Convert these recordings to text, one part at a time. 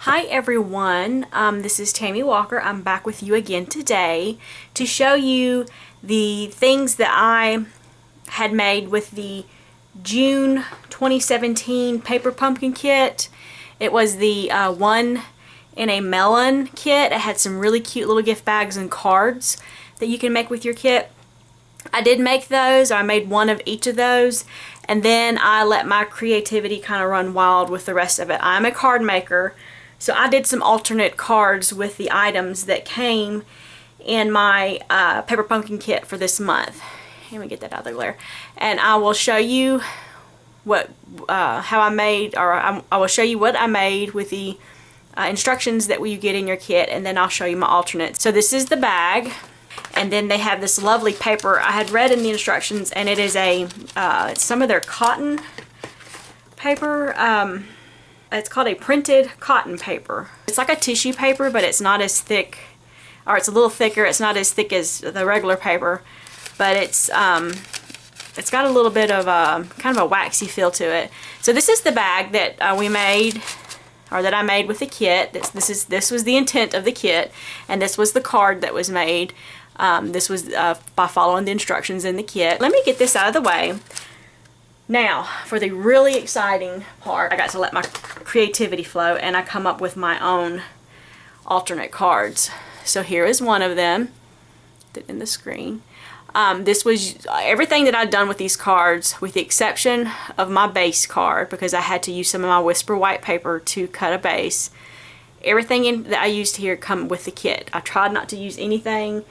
Hi everyone, this is Tammy Walker. I'm back with you again today to show you the things that I had made with the June 2017 paper pumpkin kit. It was the one in a melon kit. It had some really cute little gift bags and cards that you can make with your kit. I did make those. I made one of each of those, and then I let my creativity kind of run wild with the rest of it. I'm a card maker, so I did some alternate cards with the items that came in my paper pumpkin kit for this month. Let me get that out of there. And I will show you what how I made, or I will show you what I made with the instructions that you get in your kit, and then I'll show you my alternates. So this is the bag, and then they have this lovely paper I had read in the instructions, and it is a it's some of their cotton paper. It's called a printed cotton paper. It's like a tissue paper, but it's not as thick, or it's a little thicker. It's not as thick as the regular paper, but it's got a little bit of kind of a waxy feel to it. So this is the bag that we made, or that I made with the kit. This was the intent of the kit, and this was the card that was made. This was by following the instructions in the kit. Let me get this out of the way. Now, for the really exciting part, I got to let my creativity flow, and I come up with my own alternate cards. So here is one of them in the screen. This was everything that I'd done with these cards, with the exception of my base card, because I had to use some of my Whisper white paper to cut a base. Everything that I used here come with the kit. I tried not to use anything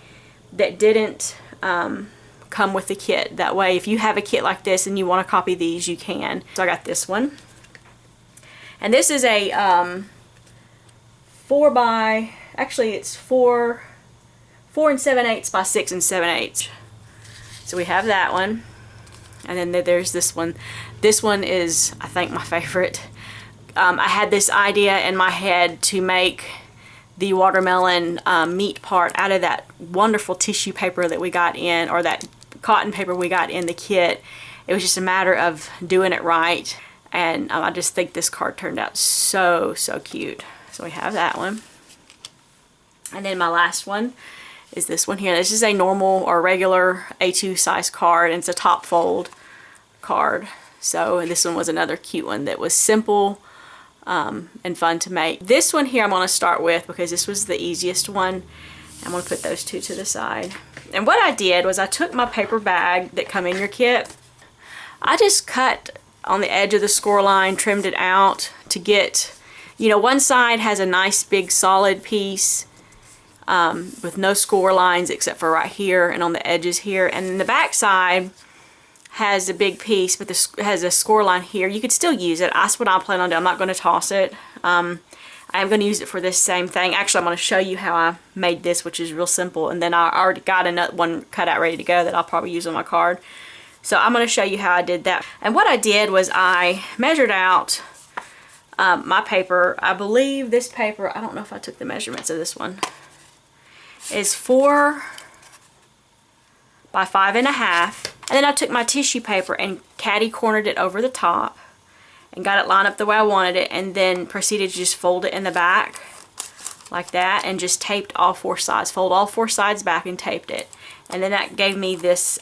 that didn't come with the kit. That way, if you have a kit like this and you want to copy these, you can. So I got this one, and this is a 4 and 7/8 by 6 and 7/8. So we have that one, and then there's this one. This one is, I think, my favorite. I had this idea in my head to make the watermelon meat part out of that wonderful tissue paper that we got in, or that cotton paper we got in the kit. It was just a matter of doing it right, and I just think this card turned out so cute. So we have that one, and then my last one is this one here. This is a normal or regular A2 size card, and it's a top fold card. So this one was another cute one that was simple and fun to make. This one here I'm going to start with because this was the easiest one. I'm going to put those two to the side. And what I did was I took my paper bag that come in your kit. I just cut on the edge of the score line, trimmed it out to get, you know, one side has a nice big solid piece with no score lines except for right here and on the edges here, and then the back side has a big piece but this has a score line here. You could still use it. That's what I plan on doing. I'm not going to toss it. I'm going to use it for this same thing. Actually, I'm going to show you how I made this, which is real simple, and then I already got another one cut out ready to go that I'll probably use on my card. So I'm going to show you how I did that. And what I did was I measured out my paper. I believe this paper, I don't know if I took the measurements of this one, is 4 by 5.5. And then I took my tissue paper and catty cornered it over the top and got it lined up the way I wanted it, and then proceeded to just fold it in the back like that, and just taped all 4 sides. Fold all 4 sides back and taped it, and then that gave me this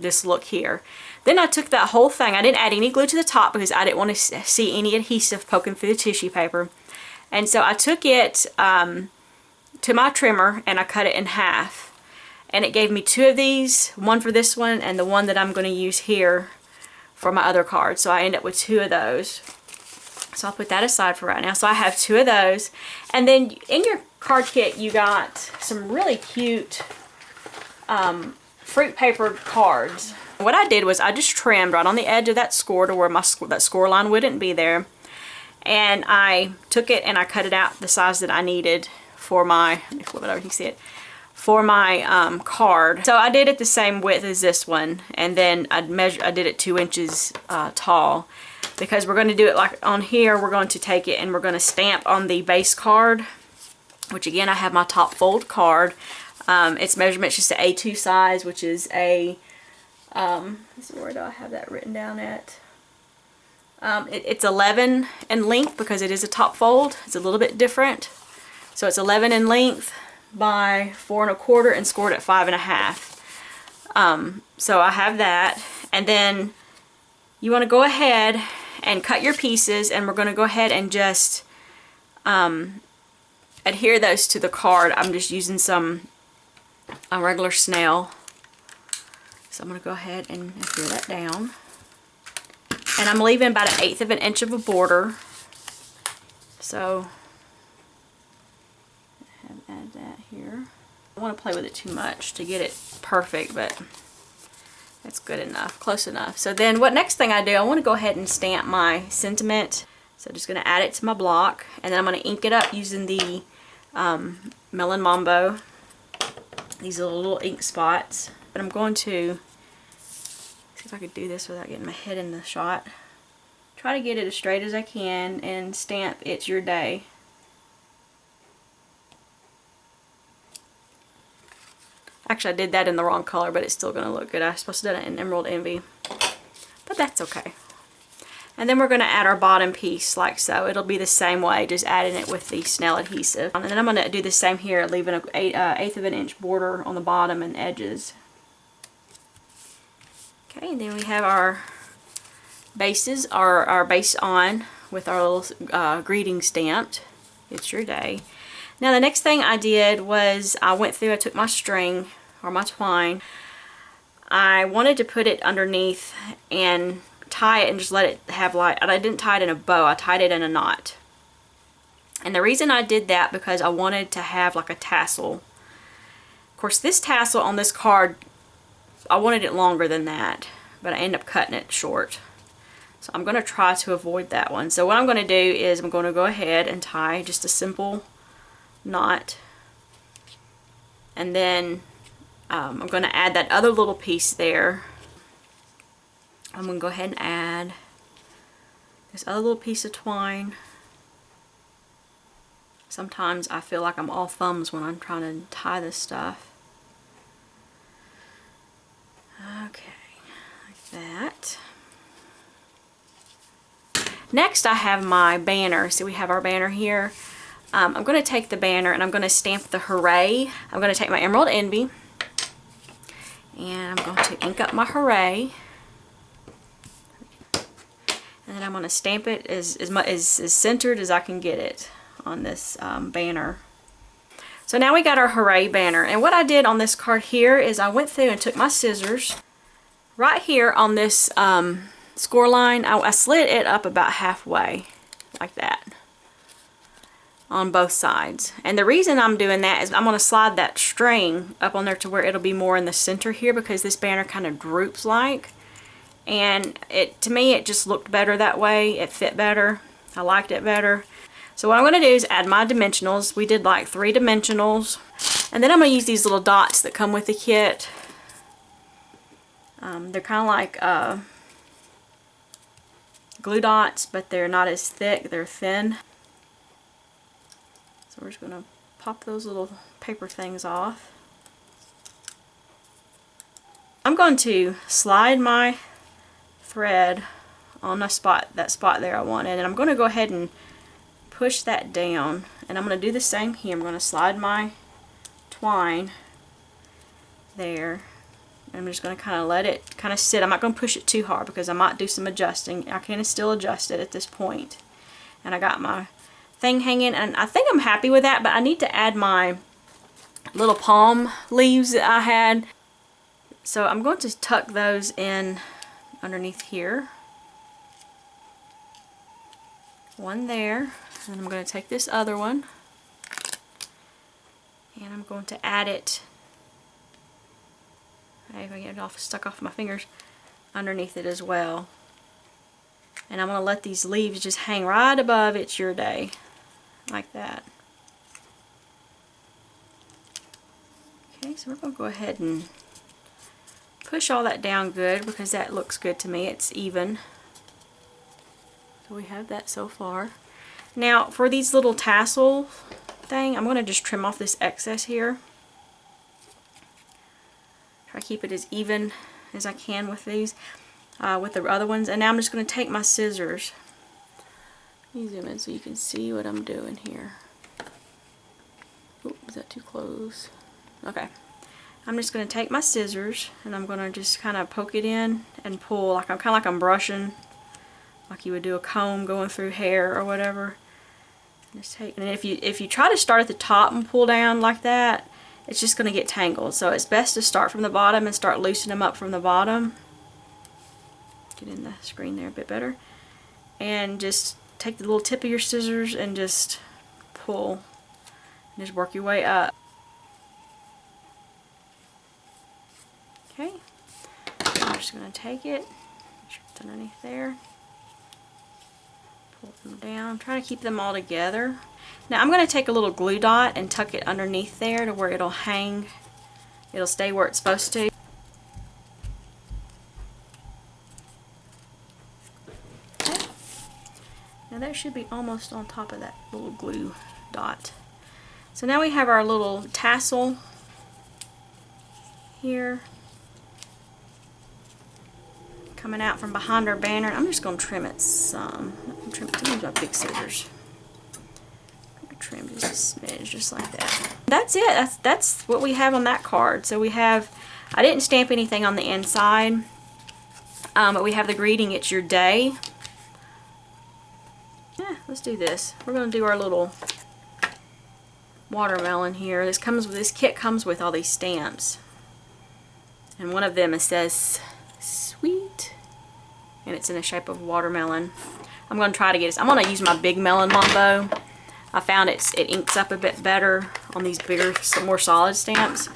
this look here. Then I took that whole thing. I didn't add any glue to the top because I didn't want to see any adhesive poking through the tissue paper, and so I took it to my trimmer and I cut it in half, and it gave me 2 of these, one for this one and the one that I'm going to use here for my other card. So I end up with 2 of those. So I'll put that aside for right now. So I have 2 of those, and then in your card kit you got some really cute fruit papered cards. What I did was I just trimmed right on the edge of that score to where that score line wouldn't be there, and I took it and I cut it out the size that I needed for my, let me flip it over, you can see it, for my card. So I did it the same width as this one, and then I did it 2 inches tall, because we're going to do it like on here. We're going to take it and we're going to stamp on the base card, which again I have my top fold card. Its measurement's just an A2 size, which is a let's see, where do I have that written down at? It's 11 in length because it is a top fold. It's a little bit different. So it's 11 in length by 4 1/4 and scored at 5 1/2. So I have that. And then you want to go ahead and cut your pieces, and we're going to go ahead and just adhere those to the card. I'm just using a regular snail. So I'm going to go ahead and adhere that down. And I'm leaving about 1/8 of an inch of a border. So add that here. I don't want to play with it too much to get it perfect, but that's good enough, close enough. So then what next thing I do, I want to go ahead and stamp my sentiment. So I'm just going to add it to my block, and then I'm going to ink it up using the Melon Mambo. These are little ink spots. But I'm going to see if I could do this without getting my head in the shot. Try to get it as straight as I can and stamp "It's Your Day." Actually, I did that in the wrong color, but it's still going to look good. I was supposed to do it in Emerald Envy, but that's okay. And then we're going to add our bottom piece like so. It'll be the same way, just adding it with the snail adhesive. And then I'm going to do the same here, leaving an 1/8 of an inch border on the bottom and edges. Okay, and then we have our bases, our base on with our little greeting stamped. It's your day. Now the next thing I did was I took my string or my twine. I wanted to put it underneath and tie it and just let it have light. And I didn't tie it in a bow, I tied it in a knot. And the reason I did that because I wanted to have like a tassel. Of course, this tassel on this card, I wanted it longer than that, but I ended up cutting it short. So I'm going to try to avoid that one. So what I'm going to do is I'm going to go ahead and tie just a simple knot, and then I'm going to add that other little piece there. I'm going to go ahead and add this other little piece of twine. Sometimes I feel like I'm all thumbs when I'm trying to tie this stuff. Okay, like that. Next I have my banner. So we have our banner here. I'm going to take the banner and I'm going to stamp the hooray. I'm going to take my Emerald Envy and I'm going to ink up my hooray. And then I'm going to stamp it as centered as I can get it on this banner. So now we got our hooray banner. And what I did on this card here is I went through and took my scissors. Right here on this score line, I slid it up about halfway, like that, on both sides. And the reason I'm doing that is I'm going to slide that string up on there to where it'll be more in the center here, because this banner kind of droops like. And to me it just looked better that way. It fit better. I liked it better. So what I'm going to do is add my dimensionals. We did like 3 dimensionals. And then I'm going to use these little dots that come with the kit. They're kind of like glue dots, but they're not as thick. They're thin. So we're just going to pop those little paper things off. I'm going to slide my thread on that spot there I wanted, and I'm going to go ahead and push that down, and I'm going to do the same here. I'm going to slide my twine there. I'm just going to kind of let it kind of sit. I'm not going to push it too hard because I might do some adjusting. I can still adjust it at this point. And I got my thing hanging, and I think I'm happy with that, but I need to add my little palm leaves that I had. So I'm going to tuck those in underneath here. One there, and I'm going to take this other one and I'm going to add it, if I get it stuck off my fingers, underneath it as well. And I'm going to let these leaves just hang right above "It's Your Day," like that. Okay, so we're going to go ahead and push all that down good, because that looks good to me. It's even. So we have that so far. Now for these little tassel thing, I'm going to just trim off this excess here. Try to keep it as even as I can with these. with the other ones. And now I'm just going to take my scissors. Let me zoom in so you can see what I'm doing here. Oh, is that too close? Okay. I'm just going to take my scissors and I'm going to just kind of poke it in and pull, like I'm kind of like I'm brushing, like you would do a comb going through hair or whatever. Just take, and if you try to start at the top and pull down like that, it's just going to get tangled. So it's best to start from the bottom and start loosening them up from the bottom. Get in the screen there a bit better. And just take the little tip of your scissors and just pull. And just work your way up. Okay. I'm just going to take it. Make sure it's underneath there. Pull them down. I'm trying to keep them all together. Now I'm going to take a little glue dot and tuck it underneath there to where it'll hang. It'll stay where it's supposed to. Okay. Now that should be almost on top of that little glue dot. So now we have our little tassel here coming out from behind our banner. I'm just going to trim it some. I'm going to use my big scissors. I'm going to trim just a smidge, just like that. That's it. That's what we have on that card. So we have, I didn't stamp anything on the inside, but we have the greeting, it's your day. Yeah, let's do this. We're going to do our little watermelon here. This kit comes with all these stamps. And one of them, it says sweet, and it's in the shape of watermelon. I'm going to try to get this. I'm going to use my big Melon Mambo. I found it inks up a bit better on these bigger, more solid stamps.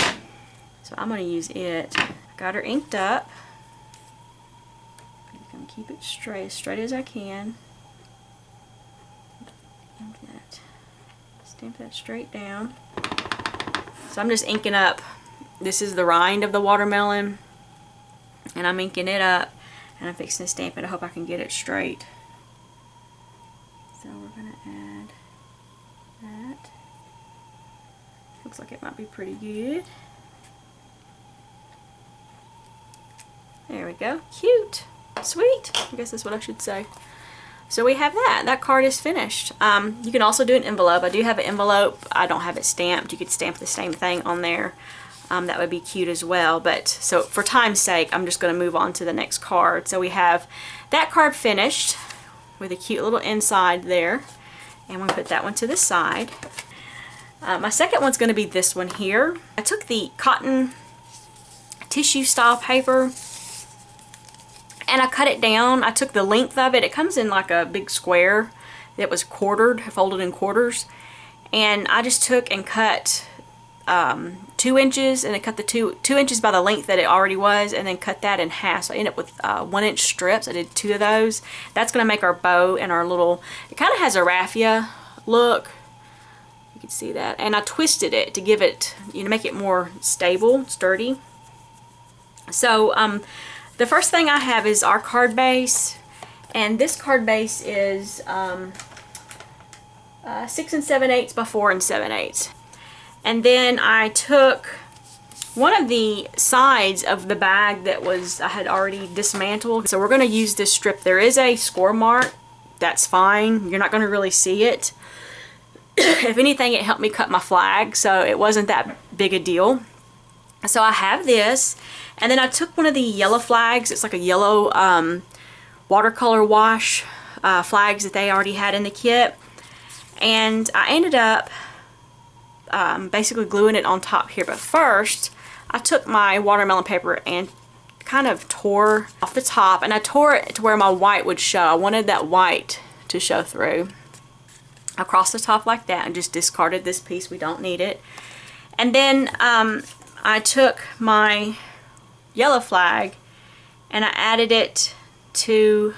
So I'm going to use it. I got her inked up. I'm going to keep it straight as I can. Stamp that straight down. So I'm just inking up. This is the rind of the watermelon, and I'm inking it up, and I'm fixing to stamp it. I hope I can get it straight. So we're going to add that. Looks like it might be pretty good. There we go. Cute. Sweet. I guess that's what I should say. So we have that. That card is finished. You can also do an envelope. I do have an envelope. I don't have it stamped. You could stamp the same thing on there. That would be cute as well. But so for time's sake, I'm just going to move on to the next card. So we have that card finished with a cute little inside there. And we'll put that one to the side. My second one's going to be this one here. I took the cotton tissue style paper and I cut it down. I took the length of it. It comes in like a big square that was quartered, folded in quarters. And I just took and cut 2 inches, and I cut the two inches by the length that it already was, and then cut that in half. So I ended up with 1 inch strips. I did 2 of those. That's going to make our bow and our little, it kind of has a raffia look. You can see that. And I twisted it to give it, you know, make it more stable, sturdy. So the first thing I have is our card base, and this card base is 6 7/8 by 4 7/8. And then I took one of the sides of the bag that I had already dismantled. So we're going to use this strip. There is a score mark. That's fine. You're not going to really see it. If anything, it helped me cut my flag, so it wasn't that big a deal. So I have this, and then I took one of the yellow flags. It's like a yellow watercolor wash flags that they already had in the kit, and I ended up basically gluing it on top here. But first, I took my watermelon paper and kind of tore off the top, and I tore it to where my white would show. I wanted that white to show through across the top like that, and just discarded this piece. We don't need it. And then I took my yellow flag and I added it to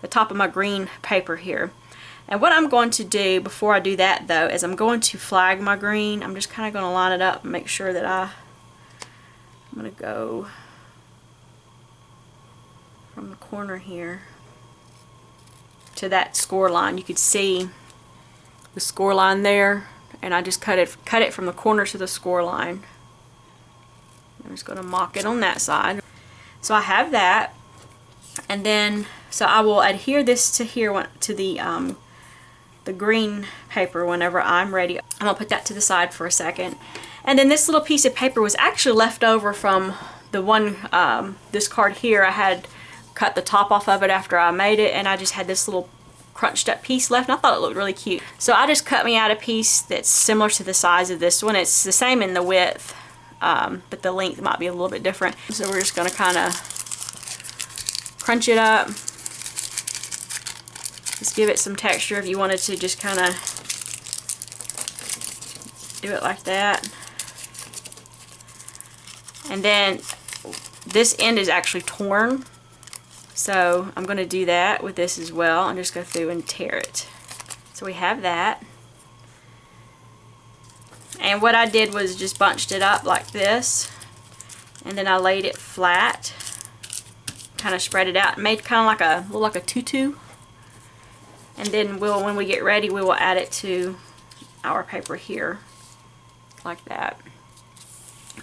the top of my green paper here. And what I'm going to do before I do that, though, is I'm going to flag my green. I'm just kind of going to line it up and make sure that I'm going to go from the corner here to that score line. You could see the score line there, and I just cut it from the corner to the score line. I'm just going to mock it on that side. So I have that. And then, so I will adhere this to here, to the green paper whenever I'm ready. I'm gonna put that to the side for a second. And then this little piece of paper was actually left over from the one, this card here. I had cut the top off of it after I made it, and I just had this little crunched up piece left, and I thought it looked really cute. So I just cut me out a piece that's similar to the size of this one. It's the same in the width, but the length might be a little bit different. So we're just gonna kind of crunch it up. Just give it some texture if you wanted to just kind of do it like that. And then this end is actually torn, so I'm going to do that with this as well and just go through and tear it. So we have that. And what I did was just bunched it up like this, and then I laid it flat, kind of spread it out, and made kind of like a tutu. And then when we get ready, we will add it to our paper here, like that.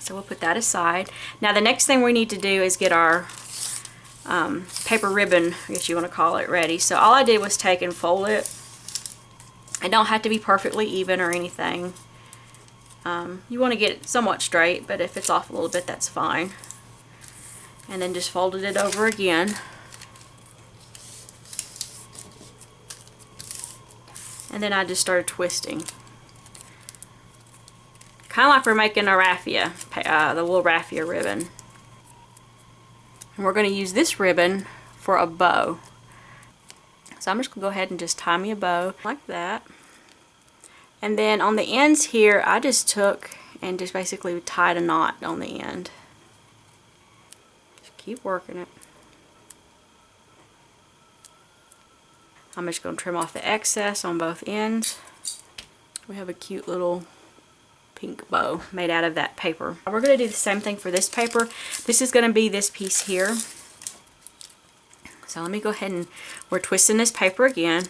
So we'll put that aside. Now the next thing we need to do is get our paper ribbon, I guess you want to call it, ready. So all I did was take and fold it. It don't have to be perfectly even or anything. You want to get it somewhat straight, but if it's off a little bit, that's fine. And then just folded it over again. And then I just started twisting. Kind of like we're making a raffia, the little raffia ribbon. And we're going to use this ribbon for a bow. So I'm just going to go ahead and just tie me a bow like that. And then on the ends here, I just took and just basically tied a knot on the end. Just keep working it. I'm just going to trim off the excess on both ends. We have a cute little pink bow made out of that paper. We're going to do the same thing for this paper. This is going to be this piece here. So let me go ahead and we're twisting this paper again.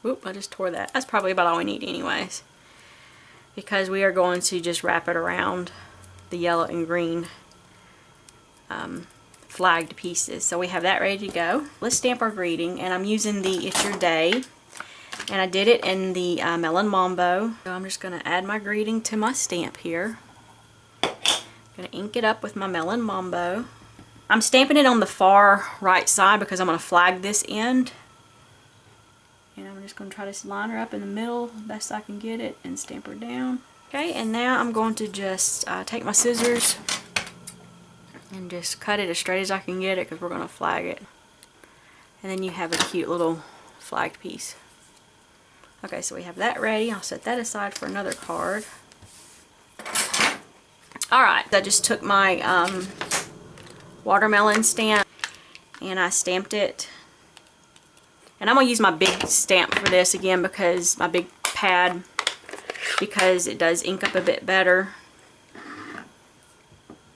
Oop, I just tore that. That's probably about all we need anyways, because we are going to just wrap it around the yellow and green flagged pieces. So we have that ready to go. Let's stamp our greeting, and I'm using the It's Your Day, and I did it in the Melon Mambo. So I'm just going to add my greeting to my stamp here. Going to ink it up with my Melon Mambo. I'm stamping it on the far right side because I'm going to flag this end. And I'm just going to try to line her up in the middle best I can get it and stamp her down. Okay, and now I'm going to just take my scissors and just cut it as straight as I can get it because we're going to flag it. And then you have a cute little flagged piece. Okay, so we have that ready. I'll set that aside for another card. Alright, I just took my watermelon stamp and I stamped it. And I'm going to use my big stamp for this again, because my big pad, because it does ink up a bit better.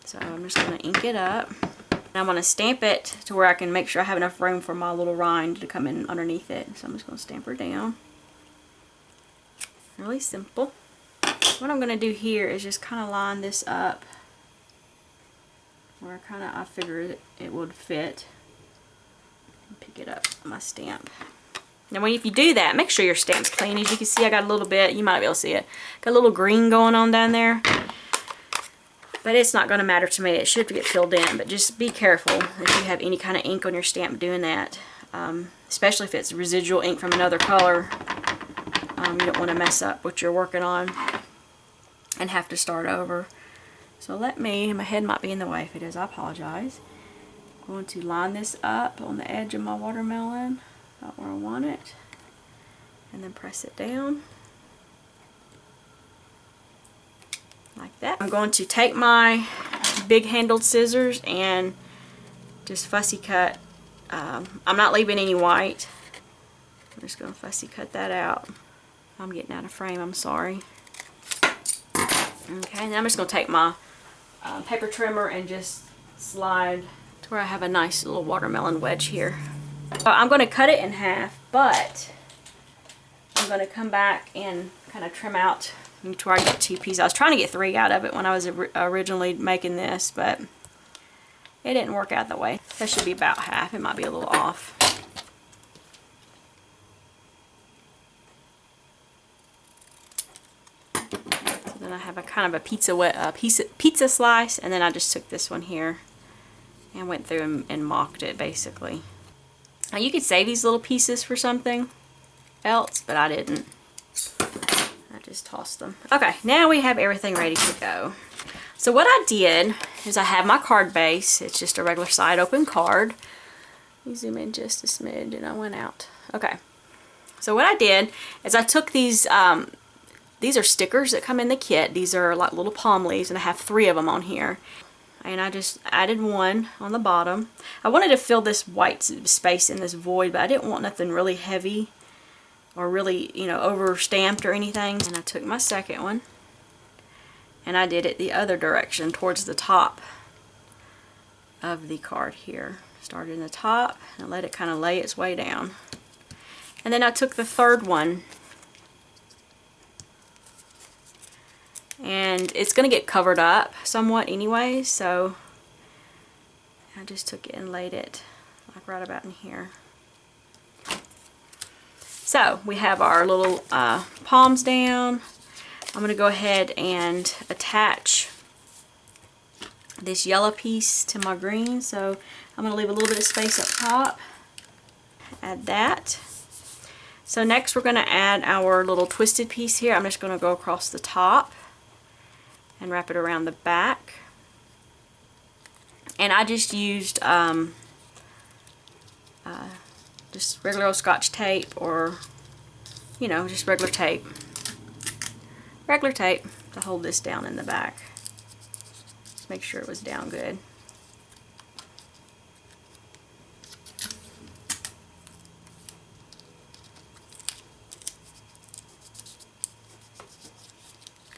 So I'm just going to ink it up. And I'm going to stamp it to where I can make sure I have enough room for my little rind to come in underneath it. So I'm just going to stamp her down. Really simple. What I'm going to do here is just kind of line this up where I figured it would fit. Pick it up on my stamp. Now if you do that, make sure your stamp's clean. As you can see, I got a little bit, you might be able to see it, got a little green going on down there. But it's not going to matter to me. It should get filled in, but just be careful if you have any kind of ink on your stamp doing that. Especially if it's residual ink from another color. You don't want to mess up what you're working on and have to start over. So my head might be in the way. If it is, I apologize. I'm going to line this up on the edge of my watermelon, about where I want it, and then press it down like that. I'm going to take my big handled scissors and just fussy cut. I'm not leaving any white. I'm just going to fussy cut that out. I'm getting out of frame, I'm sorry. Okay, and then I'm just going to take my paper trimmer and just slide to where I have a nice little watermelon wedge here. So I'm going to cut it in half, but I'm going to come back and kind of trim out to where I get 2 pieces. I was trying to get 3 out of it when I was originally making this, but It didn't work out that way. That should be about half. It might be a little off. So then I have a kind of a pizza slice, and then I just took this one here and went through and mocked it basically. Now you could save these little pieces for something else, but I didn't. I just tossed them. Okay, now we have everything ready to go. So what I did is I have my card base. It's just a regular side open card. Let me zoom in just a smidge and I went out. Okay. So what I did is I took these are stickers that come in the kit. These are like little palm leaves, and I have 3 of them on here. And I just added one on the bottom. I wanted to fill this white space in this void, but I didn't want nothing really heavy or really, you know, over stamped or anything. And I took my second one and I did it the other direction towards the top of the card here. Started in the top and let it kind of lay its way down. And then I took the third one, and it's going to get covered up somewhat anyway, so I just took it and laid it like right about in here. So we have our little palms down. I'm going to go ahead and attach this yellow piece to my green, so I'm going to leave a little bit of space up top. Add that. So next we're going to add our little twisted piece here. I'm just going to go across the top and wrap it around the back. And I just used just regular old Scotch tape, or, you know, just regular tape to hold this down in the back. Just make sure it was down good.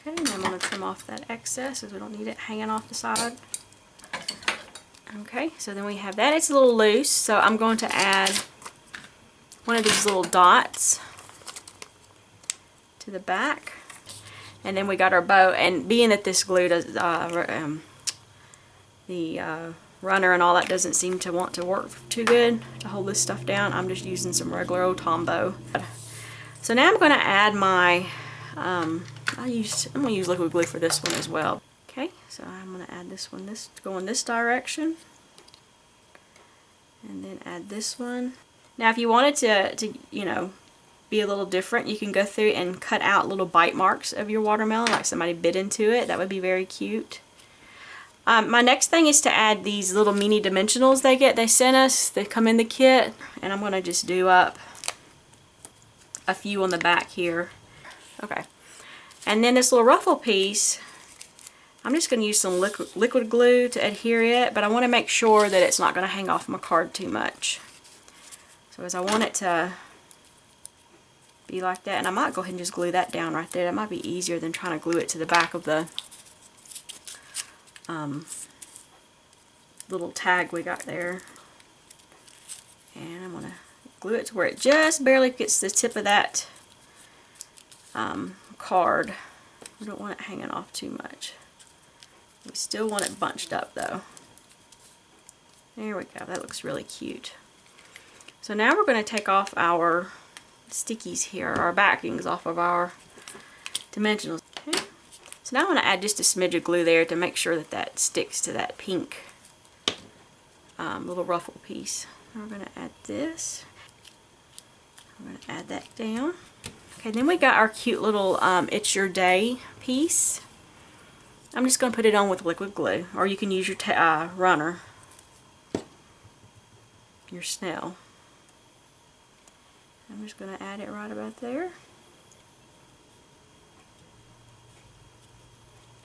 Okay, and I'm going to trim off that excess as we don't need it hanging off the side. Okay, so then we have that. It's a little loose, so I'm going to add one of these little dots to the back. And then we got our bow, and being that this glue does, the runner and all that doesn't seem to want to work too good to hold this stuff down, I'm just using some regular old Tombow. So now I'm going to add my, I'm going to use liquid glue for this one as well. Okay, so I'm going to add this one, go in this direction, and then add this one. Now if you wanted to you know, be a little different, you can go through and cut out little bite marks of your watermelon, like somebody bit into it. That would be very cute. My next thing is to add these little mini dimensionals they sent us. They come in the kit, and I'm going to just do up a few on the back here. Okay, and then this little ruffle piece, I'm just going to use some liquid glue to adhere it, but I want to make sure that it's not going to hang off my card too much. So as I want it to be like that, and I might go ahead and just glue that down right there. That might be easier than trying to glue it to the back of the little tag we got there. And I'm going to glue it to where it just barely gets the tip of that card. We don't want it hanging off too much. We still want it bunched up though. There we go. That looks really cute. So now we're going to take off our stickies here, our backings off of our dimensionals. Okay. So now I'm going to add just a smidge of glue there to make sure that that sticks to that pink little ruffle piece. Now we're going to add this. I'm going to add that down. Okay, then we got our cute little It's Your Day piece. I'm just going to put it on with liquid glue, or you can use your runner, your snail. I'm just going to add it right about there.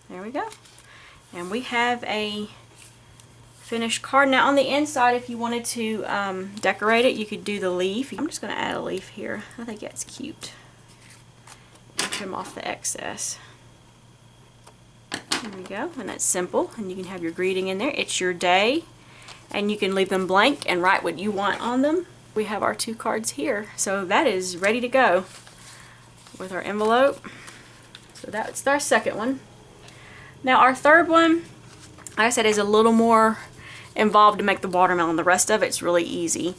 There we go. And we have a finished card. Now on the inside, if you wanted to decorate it, you could do the leaf. I'm just going to add a leaf here. I think that's cute. Trim off the excess. There we go. And that's simple. And you can have your greeting in there. It's your day. And you can leave them blank and write what you want on them. We have our 2 cards here, so that is ready to go with our envelope. So that's our second one. Now our third one, like I said, is a little more involved to make the watermelon. The rest of it's really easy.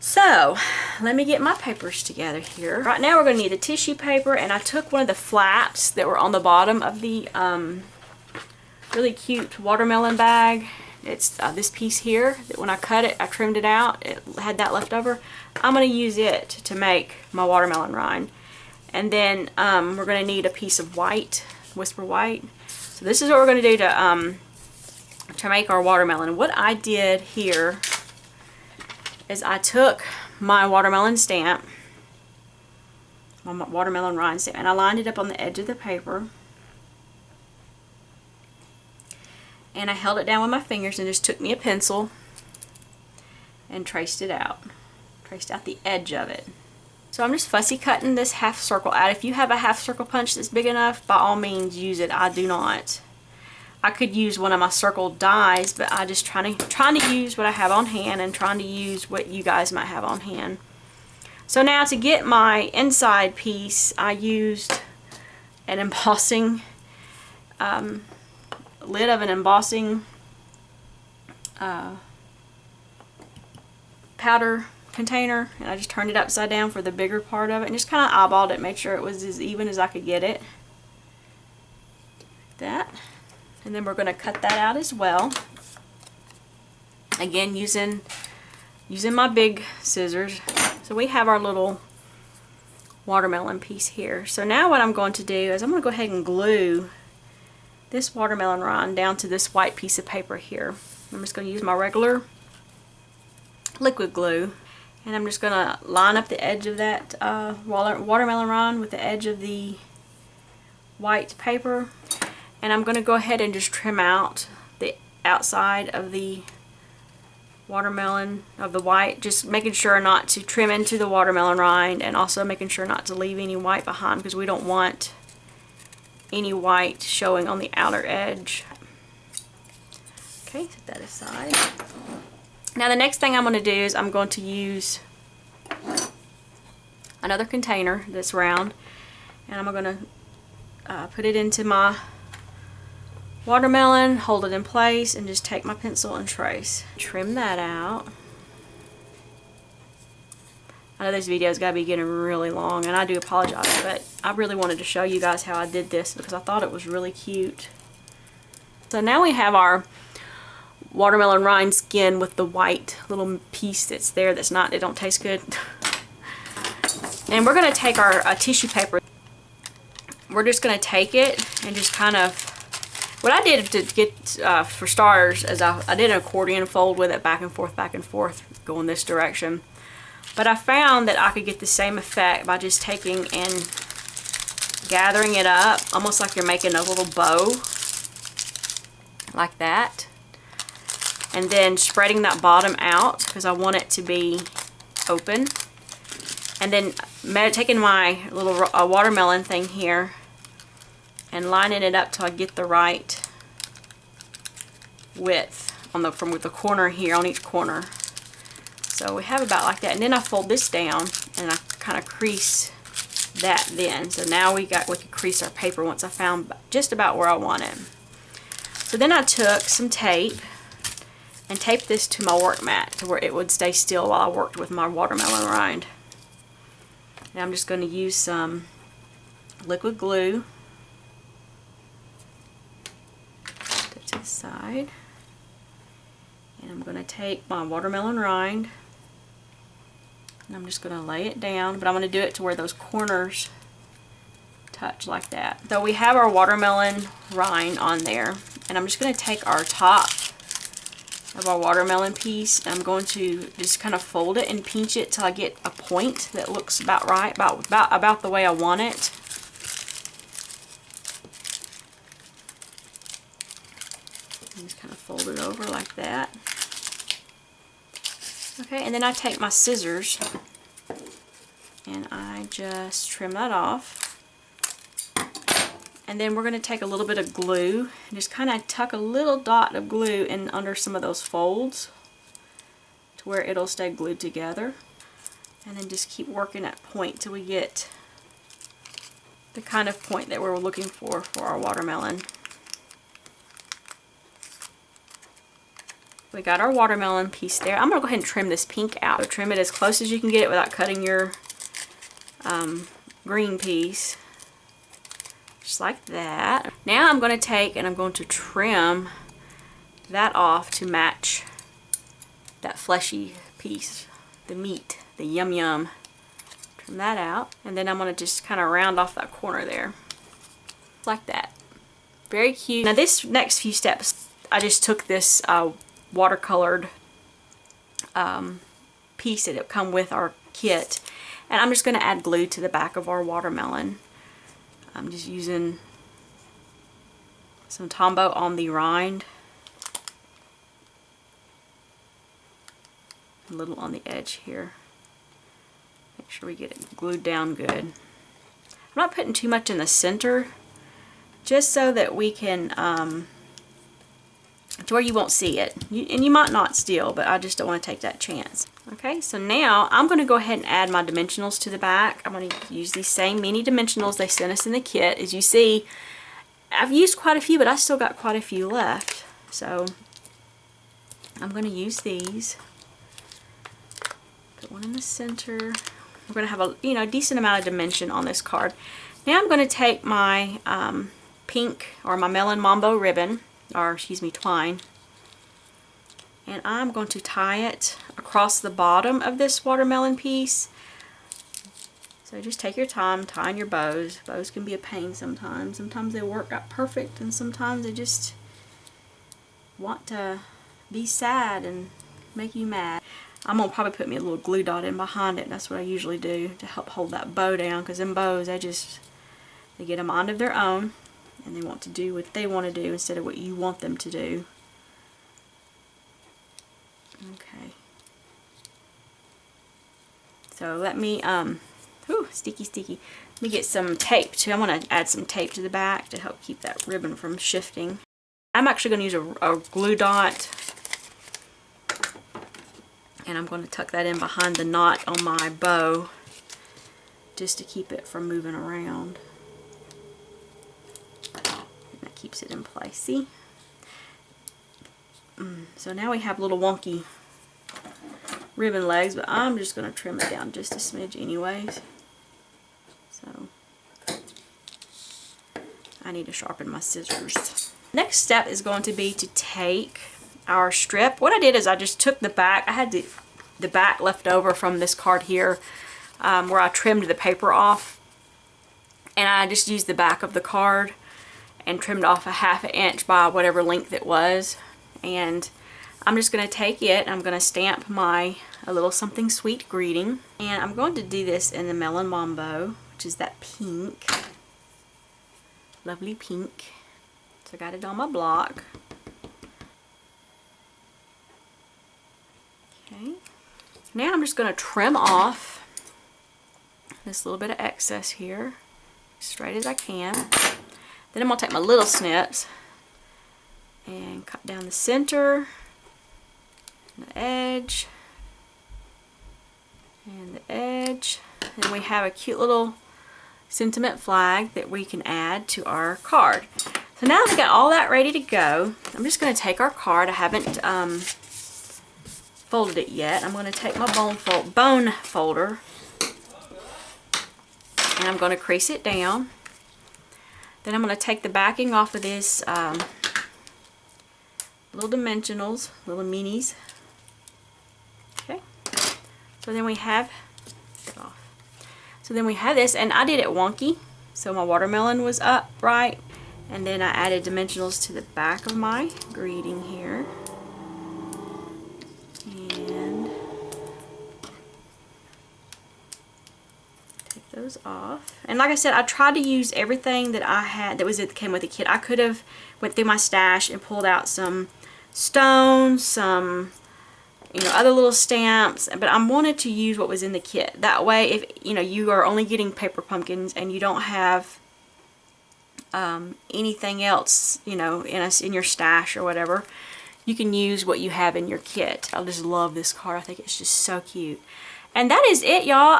So let me get my papers together here. Right now we're going to need the tissue paper, and I took one of the flaps that were on the bottom of the really cute watermelon bag. It's this piece here that when I cut it, I trimmed it out. It had that left over. I'm going to use it to make my watermelon rind. And then we're going to need a piece of white, Whisper White. So this is what we're going to do to make our watermelon. What I did here is I took my watermelon stamp, my watermelon rind stamp, and I lined it up on the edge of the paper. And I held it down with my fingers and just took me a pencil and traced it out. Traced out the edge of it. So I'm just fussy cutting this half circle out. If you have a half circle punch that's big enough, by all means use it. I do not. I could use one of my circle dies, but I just trying to use what I have on hand and trying to use what you guys might have on hand. So now to get my inside piece, I used an embossing lid of an embossing powder container, and I just turned it upside down for the bigger part of it and just kind of eyeballed it, made sure it was as even as I could get it. Like that. And then we're going to cut that out as well. Again, using my big scissors. So we have our little watermelon piece here. So now what I'm going to do is I'm going to go ahead and glue this watermelon rind down to this white piece of paper here. I'm just going to use my regular liquid glue, and I'm just going to line up the edge of that watermelon rind with the edge of the white paper. And I'm going to go ahead and just trim out the outside of the watermelon, of the white, just making sure not to trim into the watermelon rind, and also making sure not to leave any white behind because we don't want any white showing on the outer edge. Okay, set that aside. Now the next thing I'm going to do is I'm going to use another container that's round, and I'm going to put it into my watermelon, hold it in place, and just take my pencil and trace. Trim that out. I know this video's got to be getting really long, and I do apologize, but I really wanted to show you guys how I did this because I thought it was really cute. So now we have our watermelon rind skin with the white little piece that's there that's not, it don't taste good. And we're going to take our tissue paper. We're just going to take it and just kind of, what I did to get, for starters, is I did an accordion fold with it back and forth, going this direction. But I found that I could get the same effect by just taking and gathering it up, almost like you're making a little bow, like that. And then spreading that bottom out, because I want it to be open. And then taking my little watermelon thing here and lining it up till I get the right width on the from the corner here, on each corner. So we have about like that, and then I fold this down and I kind of crease that then. So now we can crease our paper once I found just about where I want it. So then I took some tape and taped this to my work mat to where it would stay still while I worked with my watermelon rind. Now I'm just going to use some liquid glue to the side, and I'm going to take my watermelon rind and I'm just going to lay it down, but I'm going to do it to where those corners touch like that. So we have our watermelon rind on there, and I'm just going to take our top of our watermelon piece, and I'm going to just kind of fold it and pinch it till I get a point that looks about right, about the way I want it. And just kind of fold it over like that. Okay, and then I take my scissors and I just trim that off. And then we're going to take a little bit of glue and just kind of tuck a little dot of glue in under some of those folds to where it'll stay glued together. And then just keep working that point till we get the kind of point that we're looking for our watermelon. We got our watermelon piece there. I'm gonna go ahead and trim this pink out. So trim it as close as you can get it without cutting your green piece. Just like that. Now I'm gonna take and I'm going to trim that off to match that fleshy piece, the meat, the yum yum. Trim that out. And then I'm gonna just kind of round off that corner there. Like that. Very cute. Now this next few steps, I just took this watercolored piece that it come with our kit, and I'm just going to add glue to the back of our watermelon. I'm just using some Tombow on the rind, a little on the edge here. Make sure we get it glued down good. I'm not putting too much in the center, just so that we can to where you won't see it. And you might not still, but I just don't want to take that chance. Okay, so now I'm going to go ahead and add my dimensionals to the back. I'm going to use these same mini dimensionals they sent us in the kit. As you see, I've used quite a few, but I still got quite a few left. So I'm going to use these. Put one in the center. We're going to have a decent amount of dimension on this card. Now I'm going to take my pink or my Melon Mambo ribbon, or excuse me, twine, and I'm going to tie it across the bottom of this watermelon piece. So just take your time tying your bows. Bows can be a pain sometimes. Sometimes they work out perfect, and sometimes they just want to be sad and make you mad. I'm going to probably put me a little glue dot in behind it, and that's what I usually do to help hold that bow down, because them bows, they get a mind of their own. And they want to do what they want to do instead of what you want them to do. Okay. So let me, sticky. Let me get some tape too. I want to add some tape to the back to help keep that ribbon from shifting. I'm actually going to use a glue dot. And I'm going to tuck that in behind the knot on my bow, just to keep it from moving around. Keeps it in place. See? So now we have little wonky ribbon legs, but I'm just going to trim it down just a smidge anyways. So I need to sharpen my scissors. Next step is going to be to take our strip. What I did is I just took the back. I had the back left over from this card here, where I trimmed the paper off, and I just used the back of the card and trimmed off a ½ inch by whatever length it was. And I'm just going to take it and I'm going to stamp a little something sweet greeting. And I'm going to do this in the Melon Mambo, which is that pink. Lovely pink. So I got it on my block. Okay. Now I'm just going to trim off this little bit of excess here, as straight as I can. Then I'm going to take my little snips and cut down the center, and the edge, and the edge. And we have a cute little sentiment flag that we can add to our card. So now I've got all that ready to go. I'm just going to take our card. I haven't folded it yet. I'm going to take my bone folder, and I'm going to crease it down. Then I'm going to take the backing off of this little dimensionals, little minis. Okay. So then we have this, and I did it wonky, so my watermelon was upright, and then I added dimensionals to the back of my greeting here. And those off. And like I said, I tried to use everything that I had that came with the kit. I could have went through my stash and pulled out some stones, some other little stamps, but I wanted to use what was in the kit. That way, if you are only getting paper pumpkins and you don't have anything else in your stash or whatever, you can use what you have in your kit. I just love this card. I think it's just so cute. And that is it, y'all.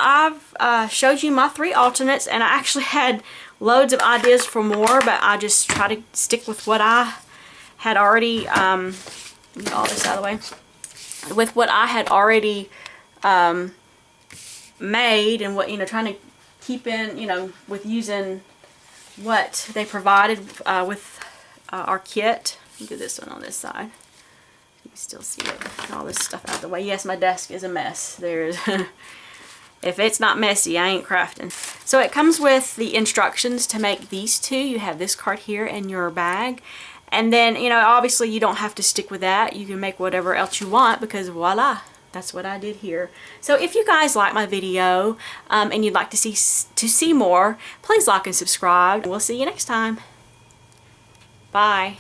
I've showed you my 3 alternates, and I actually had loads of ideas for more, but I just try to stick with what I had already Get all this out of the way. With what I had already made and what, you know, trying to keep in, you know, with using what they provided with our kit. Do this one on this side. You can still see it. Get all this stuff out of the way. Yes, my desk is a mess. There's if it's not messy, I ain't crafting. So it comes with the instructions to make these two. You have this card here in your bag. And then, you know, obviously you don't have to stick with that. You can make whatever else you want because voila, that's what I did here. So if you guys like my video and you'd like to see more, please like and subscribe. We'll see you next time. Bye.